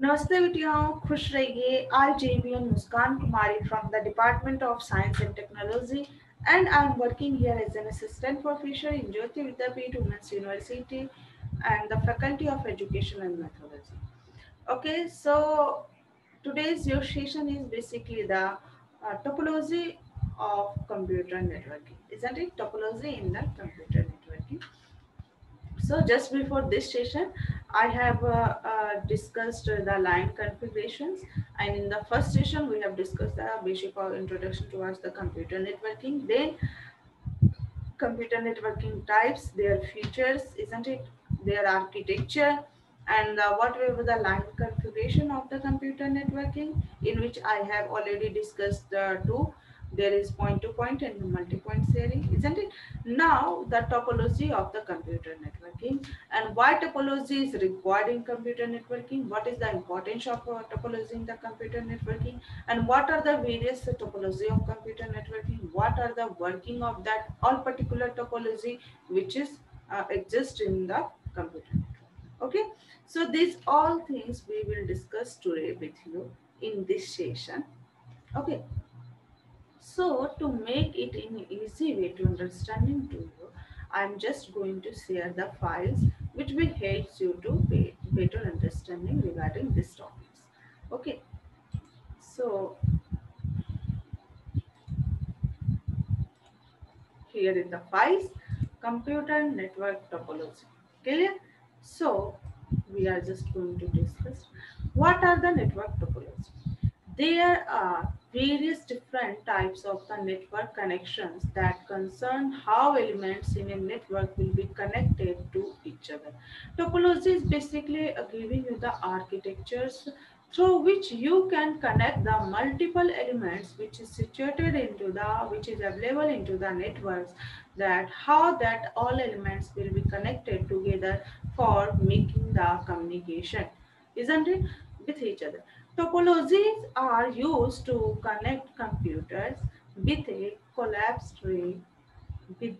नमस्ते बेटियों, खुश रहिए। आई जेमियन मुस्कान कुमारी from the Department of Science and Technology, and I am working here as an assistant professor in Jyoti Vidyapeeth Women's University and the Faculty of Education and Methodology. Okay, so today's your session is basically the topology of computer networking, isn't it? Topology in the computer networking. So just before this session, I have discussed the line configurations, and in the first session we have discussed the basic introduction towards the computer networking, then computer networking types, their features, isn't it, their architecture, and whatever the line configuration of the computer networking, in which I have already discussed the two. There is point to point and multi-point sharing, isn't it? Now the topology of the computer networking, and why topology is required in computer networking, what is the importance of topology in the computer networking, and what are the various topology of computer networking, what are the working of that all particular topology which is exist in the computer network. Okay, so these all things we will discuss today with you in this session. Okay, so to make it in easy way to understanding to you, I am just going to share the files which will help you to better understanding regarding these topics. Okay, so here in the files, computer network topology. Clear? So we are just going to discuss what are the network topology. There are various different types of the network connections that concern how elements in a network will be connected to each other. Topology is basically giving you the architectures through which you can connect the multiple elements which is situated into the which is available into the networks, that how that all elements will be connected together for making the communication, isn't it, with each other. Topologies are used to connect computers with a collapsed ring, with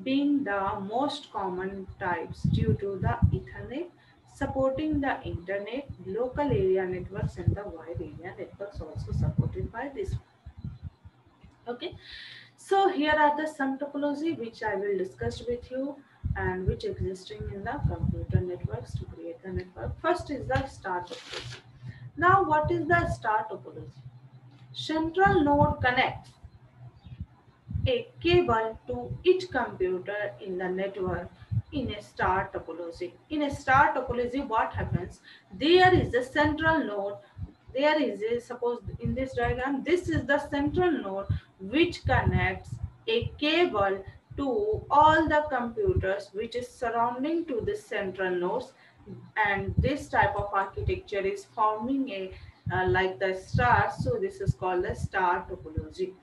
being the most common types due to the Ethernet supporting the internet, local area networks, and the wide area networks also supported by this. Okay, so here are the some topology which I will discuss with you and which existing in the computer networks to create the network. First is the star topology. Now, what is the star topology? Central node connects a cable to each computer in the network in a star topology. In a star topology, what happens? There is a central node. There is a, suppose in this diagram, this is the central node which connects a cable to all the computers which is surrounding to this central nodes, and this type of architecture is forming a like the star, so this is called the star topology.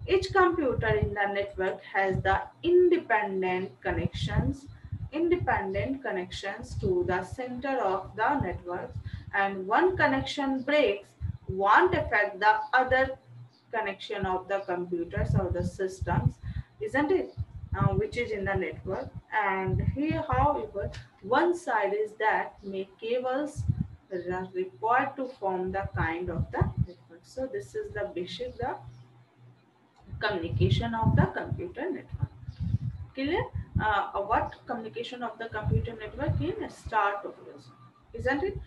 Each computer in the network has the independent connections to the center of the network, and one connection breaks won't affect the other connection of the computers or the systems, isn't it? Which is in the network. And here, however, one side is that make cables that are required to form the kind of the network. So this is the basic the communication of the computer network. Clear? What communication of the computer network in a star topology, isn't it?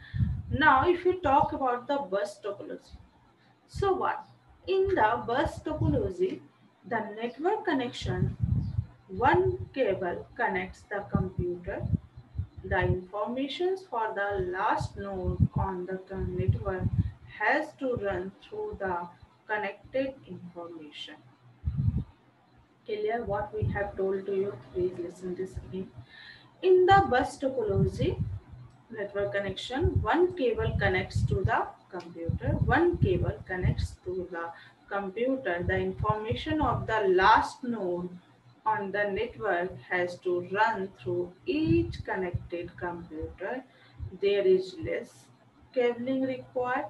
Now, if you talk about the bus topology, so what? In the bus topology, the network connection, one cable connects the computer. The informations for the last node on the network has to run through the connected information. Clear what we have told to you? Please listen this again. In the bus topology network connection, one cable connects to the computer, one cable connects to the computer. The information of the last node on the network has to run through each connected computer. There is less cabling required,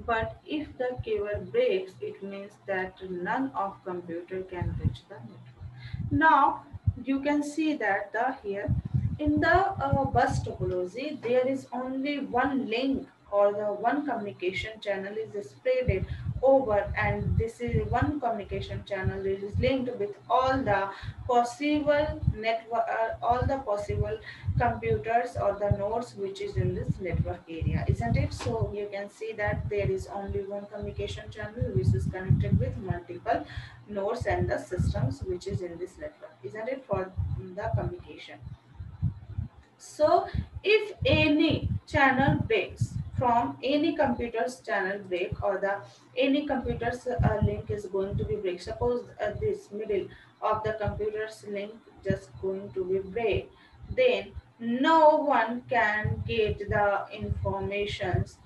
but if the cable breaks, it means that none of computer can reach the network. Now you can see that here in the bus topology there is only one link or the one communication channel is spread over, and this is one communication channel is linked with all the possible network, all the possible computers or the nodes which is in this network area, isn't it? So you can see that there is only one communication channel which is connected with multiple nodes and the systems which is in this network, isn't it, for the communication. So if any channel breaks from any computer's channel break, or the any computer's link is going to be break, suppose this middle of the computer's link just going to be break, then no one can get the informations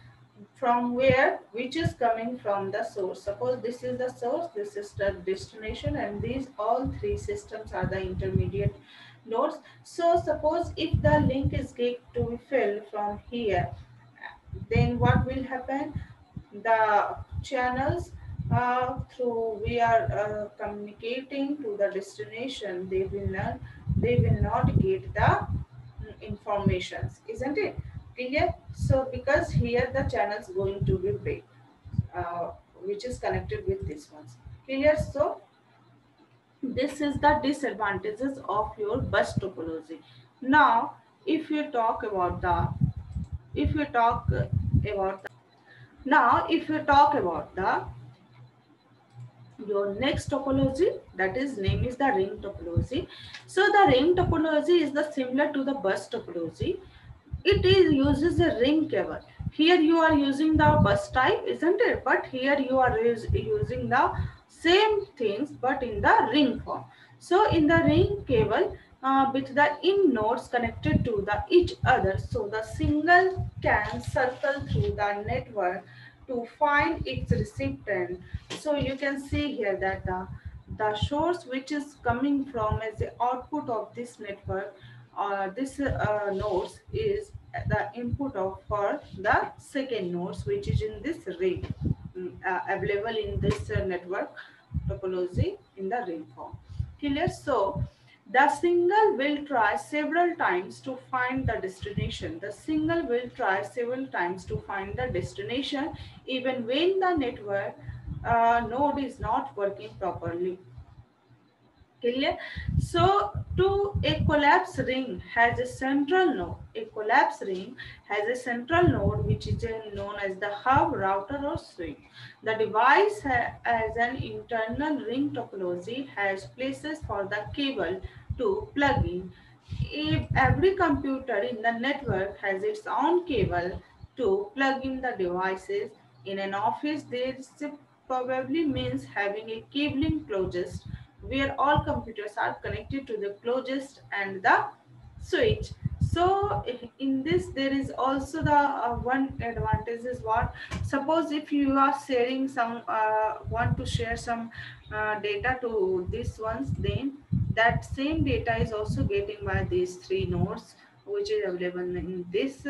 from where, which is coming from the source. Suppose this is the source, this is the destination, and these all three systems are the intermediate nodes. So suppose if the link is going to be filled from here, then what will happen? The channels through we are communicating to the destination, they will not get the informations, isn't it clear? So because here the channels going to be break, uh, which is connected with this ones, clear? So this is the disadvantages of your bus topology. Now, if you talk about the, if you talk about the, now if you talk about the your next topology, that is name is the ring topology. So the ring topology is the similar to the bus topology. It is uses a ring cable. Here you are using the bus type, isn't it? But here you are using the same things but in the ring form. So in the ring cable, with the in nodes connected to the each other, so the signal can circle through the network to find its recipient. So you can see here that the source which is coming from as the output of this network, this nodes is the input of for the second nodes which is in this ring, available in this network topology in the ring form, clear? So the signal will try several times to find the destination. The signal will try several times to find the destination even when the network node is not working properly. Clear? So, to a collapse ring has a central node. A collapse ring has a central node which is known as the hub, router, or switch. The device as an internal ring topology has places for the cable to plug in. If every computer in the network has its own cable to plug in the devices, in an office, this probably means having a cabling closest where all computers are connected to the closest and the switch. So in this there is also the one advantage is what, suppose if you are sharing some want to share some data to these ones, then that same data is also getting by these three nodes which is available in this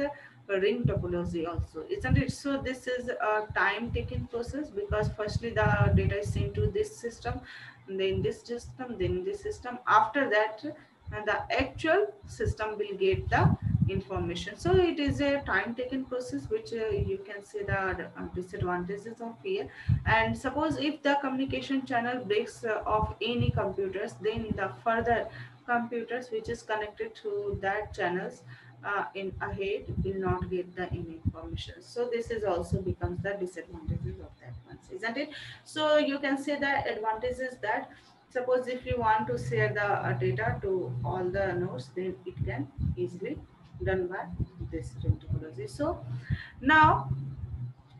ring topology also, isn't it? So this is a time taking process because firstly the data is sent to this system, then this system, then this system, after that the actual system will get the information. So it is a time taken process which you can see the disadvantages of here. And suppose if the communication channel breaks of any computers, then the further computers which is connected to that channels in ahead will not get the any information. So this is also becomes the disadvantages of that one, isn't it? So you can say the advantages that suppose if you want to share the data to all the nodes, then it can easily done by this ring topology. So now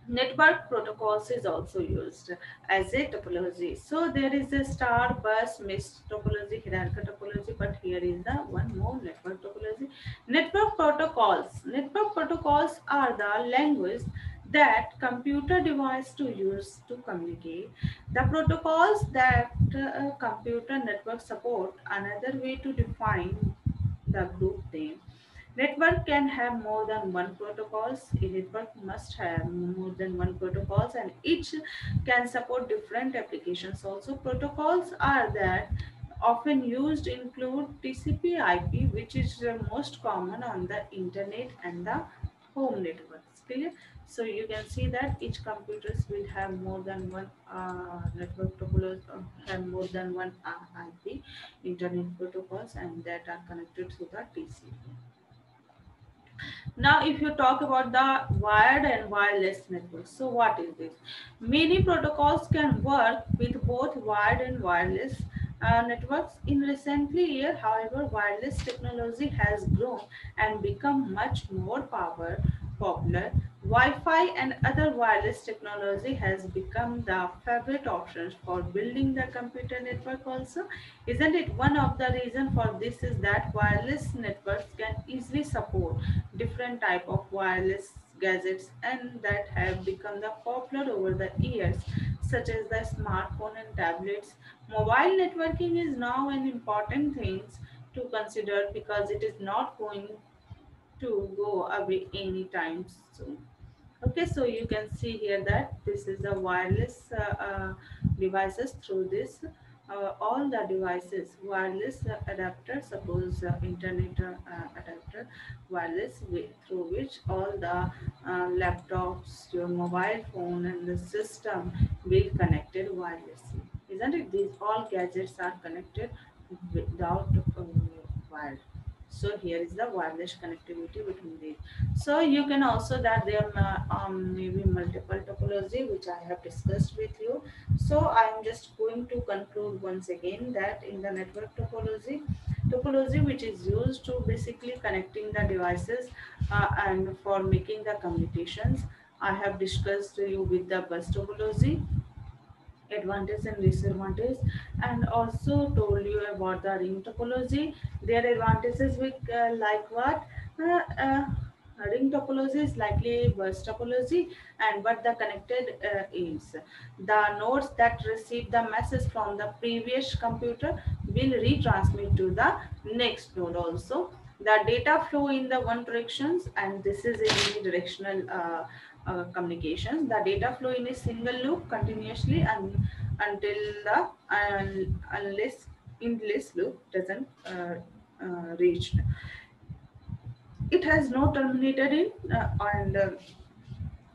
network protocols is also used as a topology. So there is a star, bus, mist topology, hierarchical topology, but here is the one more network topology. Network protocols. Network protocols are the language that computer device to use to communicate. The protocols that computer network support. Another way to define the group name. Network can have more than one protocols. A network must have more than one protocols, and each can support different applications. Also, protocols are that often used include TCP/IP, which is the most common on the internet, and the home networks. Clear? So you can see that each computers will have more than one network topology, have more than one IP, internet protocols, and that are connected to the TCP. Now, if you talk about the wired and wireless networks, so what is this? Many protocols can work with both wired and wireless networks. In recently year, however, wireless technology has grown and become much more popular. Wi-Fi and other wireless technology has become the favorite options for building the computer network also. Isn't it? One of the reason for this is that wireless networks can easily support different type of wireless gadgets and that have become the popular over the years, such as the smartphone and tablets. Mobile networking is now an important thing to consider because it is not going to go away anytime soon. Okay, so you can see here that this is the wireless devices. Through this all the devices wireless adapter, suppose internet adapter, through which all the laptops, your mobile phone and the system will connected wirelessly. Isn't it? These all gadgets are connected without wire. So here is the wireless connectivity between these. So you can also that there maybe multiple topology which I have discussed with you. So I am just going to conclude once again that in the network topology which is used to basically connecting the devices and for making the communications. I have discussed you with the bus topology, advantage and disadvantage, and also told you about the ring topology. Their advantages with like what ring topology is likely bus topology, and what the connected is the nodes that receive the message from the previous computer will retransmit to the next node also. The data flow in the one directions, and this is a unidirectional communications. The data flow in a single loop continuously and until the unless endless loop doesn't reach. It has no terminated in and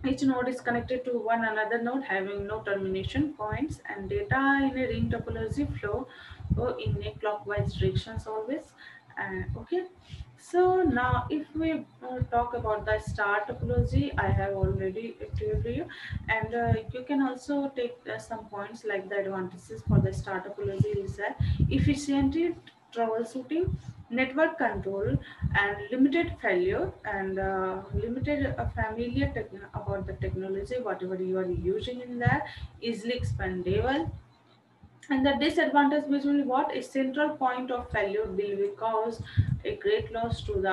each node is connected to one another node having no termination points, and data in a ring topology flow in a clockwise directions always. Okay, so now if we talk about the star topology, I have already told you, and you can also take some points like the advantages for the star topology is that efficiently troubleshooting, network control, and limited failure, and limited familiar about the technology whatever you are using in that, easily expandable. And the disadvantage will be what? A central point of failure will cause a great loss to the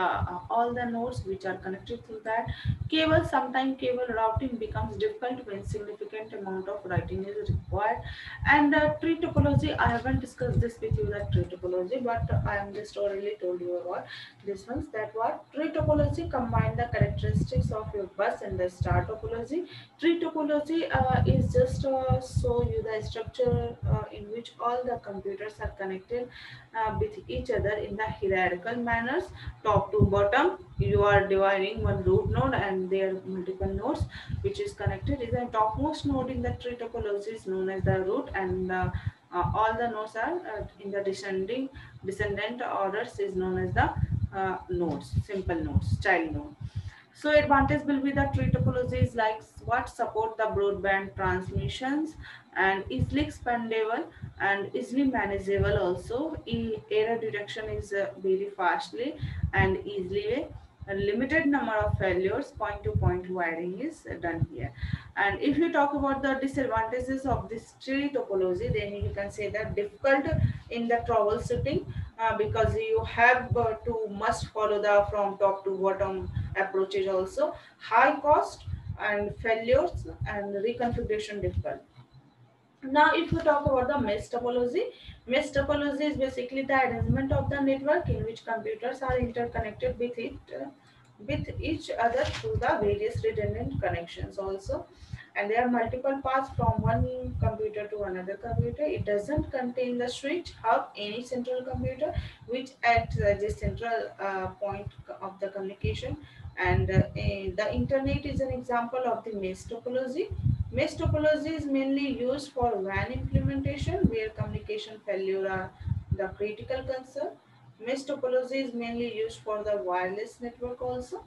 all the nodes which are connected to that cable. Sometimes cable routing becomes difficult when significant amount of writing is required. And tree topology, I haven't discussed this with you, that tree topology, but I am just already told you about this ones. That what tree topology combine the characteristics of your bus and the star topology. Tree topology is just show you the structure in which all the computers are connected with each other in the hierarchical manners, top to bottom. You are dividing one root node and there are multiple nodes which is connected. Is the topmost node in the tree topology is known as the root, and all the nodes are in the descendant orders is known as the nodes, simple nodes, child node. So advantage will be the tree topologies like what support the broadband transmissions and easily expandable and easily manageable also. Error detection is very fastly and easily. A limited number of failures, point to point wiring is done here. And if you talk about the disadvantages of this tree topology, then you can say that difficult in the troubleshooting because you have to must follow the from top to bottom approaches also, high cost and failures and reconfiguration difficult. Now if you talk about the mesh topology is basically the arrangement of the network in which computers are interconnected with each other through the various redundant connections also, and there are multiple paths from one computer to another computer. It doesn't contain the switch hub, any central computer which acts as a central point of the communication. And the internet is an example of the mesh topology. Mesh topology is mainly used for WAN implementation where communication failure are the critical concern. Mesh topology is mainly used for the wireless network also.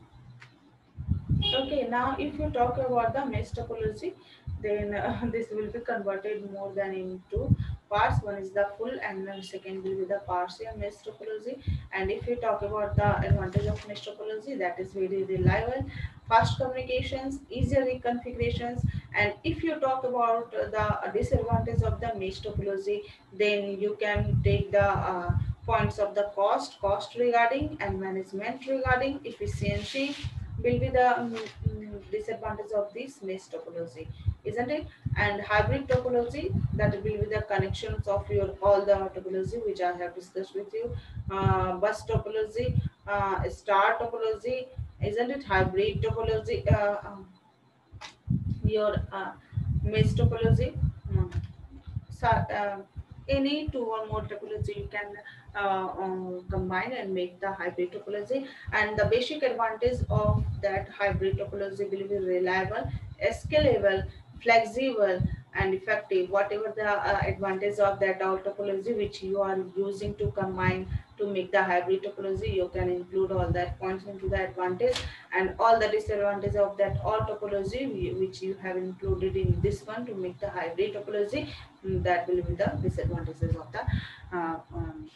Okay, now if you talk about the mesh topology, then this will be converted more than into parts. One is the full and then second will be the partial mesh topology. And if you talk about the advantage of mesh topology, that is very reliable, fast communications, easier reconfigurations. And if you talk about the disadvantage of the mesh topology, then you can take the points of the cost regarding and management regarding efficiency will be the disadvantage of this mesh topology, isn't it? And hybrid topology, that will be the connections of your all the topology which I have discussed with you. Bus topology, star topology, isn't it? Hybrid topology, your mesh topology. mm, so, any two or more topology you can combine and make the hybrid topology. And the basic advantage of that hybrid topology will be reliable, scalable, flexible, and effective. Whatever the advantage of that all topology which you are using to combine to make the hybrid topology, you can include all that points into the advantage, and all the disadvantage of that all topology which you have included in this one to make the hybrid topology. That will be the disadvantages of the uh, um,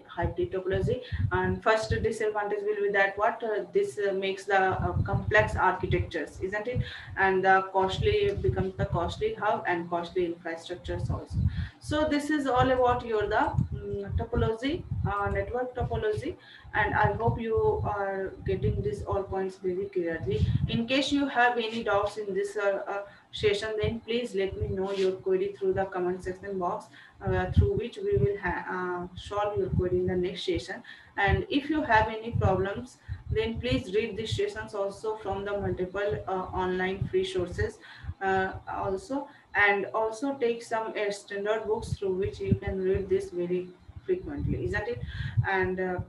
hybrid topology. And first disadvantage will be that what this makes the complex architectures, isn't it? And the costly becomes the costly hub and costly infrastructures also. So this is all about your the topology, network topology. And I hope you are getting these all points very clearly. In case you have any doubts in this session, then please let me know your query through the comment section box, through which we will solve your query in the next session. And if you have any problems, then please read these sessions also from the multiple online free sources also, and also take some standard books through which you can read this very frequently, isn't it? And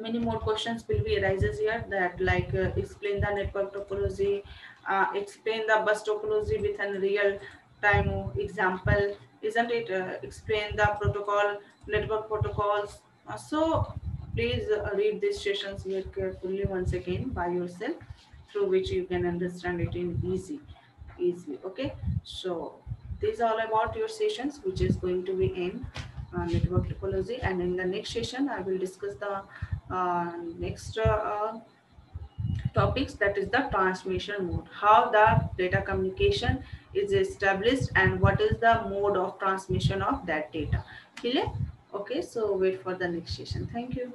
many more questions will be arises here, that like explain the network topology, explain the bus topology with a real time example, isn't it? Explain the protocol, network protocols. So please read these sessions here carefully once again by yourself, through which you can understand it in easily. Okay, so these are all about your sessions which is going to be in network topology. And in the next session I will discuss the next topics, that is the transmission mode, how the data communication is established and what is the mode of transmission of that data. Clear? Okay, so wait for the next session. Thank you.